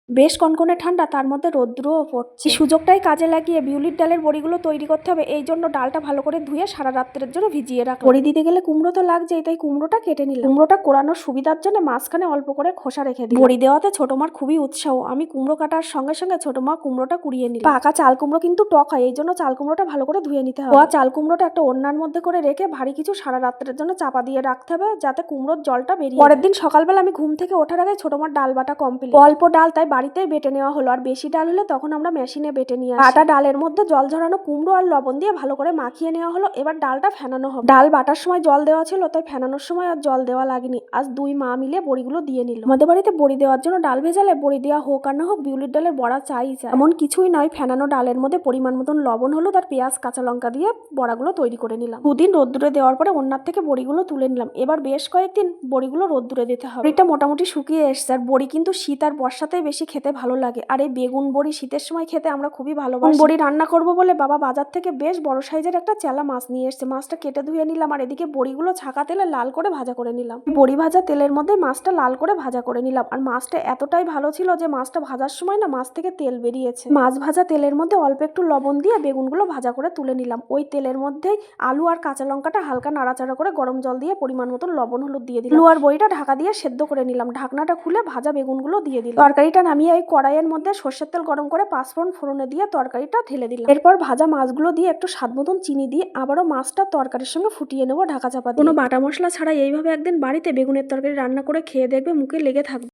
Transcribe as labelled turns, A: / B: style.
A: বেশ কনকনে ঠান্ডা, তার মধ্যে রৌদ্রও পড়ছে। সুযোগটাই কাজে লাগিয়ে বিউলির ডালের বড়িগুলো তৈরি করতে হবে। এই জন্য ডালটা ভালো করে ধুয়ে সারা রাত্রের জন্য ভিজিয়ে রাখলাম। বড়ি দিতে গেলে কুমড়ো তো লাগছেই, তাই কুমড়োটা কেটে নিলাম। কুমড়োটা কোরানোর সুবিধার জন্য মাঝখানে অল্প করে খোসা রেখে দিই। বড়ি দেওয়াতে ছোট মার খুবই উৎসাহ। আমি কুমড়ো কাটার সঙ্গে সঙ্গে ছোট মা কুমড়োটা কুড়িয়ে নিলাম। পাকা চাল কুমড়ো কিন্তু টক হয়, এই জন্য চাল কুমড়োটা ভালো করে ধুয়ে নিতে হবে। চাল কুমড়োটা একটা ওড়নার মধ্যে করে রেখে ভারী কিছু সারা রাত্রের জন্য চাপা দিয়ে রাখতে হবে, যাতে কুমড়োর জলটা বেরিয়ে। পরের দিন সকালবেলা আমি ঘুম থেকে ওঠার আগে ছোট মার ডাল বাটা কমপ্লিট। অল্প ডাল তাই বাড়িতেই বেটে নেওয়া হলো, আর বেশি ডাল হলে তখন আমরা মেশিনে বেটে নিয়ে আসি। বাটা ডালের মধ্যে জল ঝরানো কুমড়ো আর লবণ দিয়ে ভালো করে মাখিয়ে নেওয়া হলো। এবার ডালটা ফেনানো হবে। ডাল বাটার সময় জল দেওয়া ছিল, তাই ফেনানোর সময় আর জল দেওয়া লাগেনি। আজ দুই মা মিলে বড়িগুলো দিয়ে নিল। আমাদের বাড়িতে বড়ি দেওয়ার জন্য ডাল ভেজালে বড়ি দেওয়া হোক আর না হোক বিউলির ডালের বড়া চাই। এমন কিছুই নয়, ফেনানো ডালের মধ্যে পরিমাণ মতন লবণ, হলুদ আর পেঁয়াজ কাঁচা লঙ্কা দিয়ে বড়াগুলো তৈরি করে নিলাম। দুদিন রোদ্দুরে দেওয়ার পরে ওনার থেকে বড়িগুলো তুলে নিলাম। এবার বেশ কয়েকদিন বড়িগুলো রোদ্দুরে দিতে হবে। বড়িটা মোটামুটি শুকিয়ে এসছে। আর বড়ি কিন্তু শীত আর বর্ষাতেই বেশি খেতে ভালো লাগে। আর এই বেগুন বড়ি শীতের সময় খেতে আমরা খুবই ভালোবাসি। বড়ি রান্না করব বলে বাবা বাজার থেকে বেশ বড় সাইজের একটা চেলা মাছ নিয়ে এসেছে। মাছটা কেটে ধুয়ে নিলাম, আর এদিকে বড়িগুলো ছাকা তেলে লাল করে ভাজা করে নিলাম। বড়ি ভাজা তেলের মধ্যে মাছটা লাল করে ভাজা করে নিলাম। আর মাছটা এতটাই ভালো ছিল যে মাছটা ভাজার সময় না মাছ থেকে তেল বেরিয়েছে। মাছ ভাজা তেলের মধ্যে অল্প একটু লবণ দিয়ে বেগুনগুলো ভাজা করে তুলে নিলাম। ওই তেলের মধ্যেই আলু আর কাঁচা লঙ্কাটা হালকা নাড়াচাড়া করে গরম জল দিয়ে পরিমাণ মতন লবণ হলুদ দিয়ে দিলাম। আলু আর বড়িটা ঢাকা দিয়ে সেদ্ধ করে নিলাম। ঢাকনাটা খুলে ভাজা বেগুনগুলো দিয়ে দিলাম। তরকারিটা নামিয়ে ওই কড়াইয়ের মধ্যে সর্ষের তেল গরম করে পাঁচফোড়ন ফোড়নে দিয়ে তরকারিটা ঢেলে দিলাম। এরপর ভাজা মাছগুলো দিয়ে একটু স্বাদ মতন চিনি দিয়ে আবারও মাছটা তরকারির সঙ্গে ফুটিয়ে নেবো ঢাকা চাপা দিয়ে। কোনো বাটা মশলা ছাড়া এইভাবে একদিন বাড়িতে বেগুনের তরকারি রান্না করে খেয়ে দেখবে, মুখে লেগে থাকবে।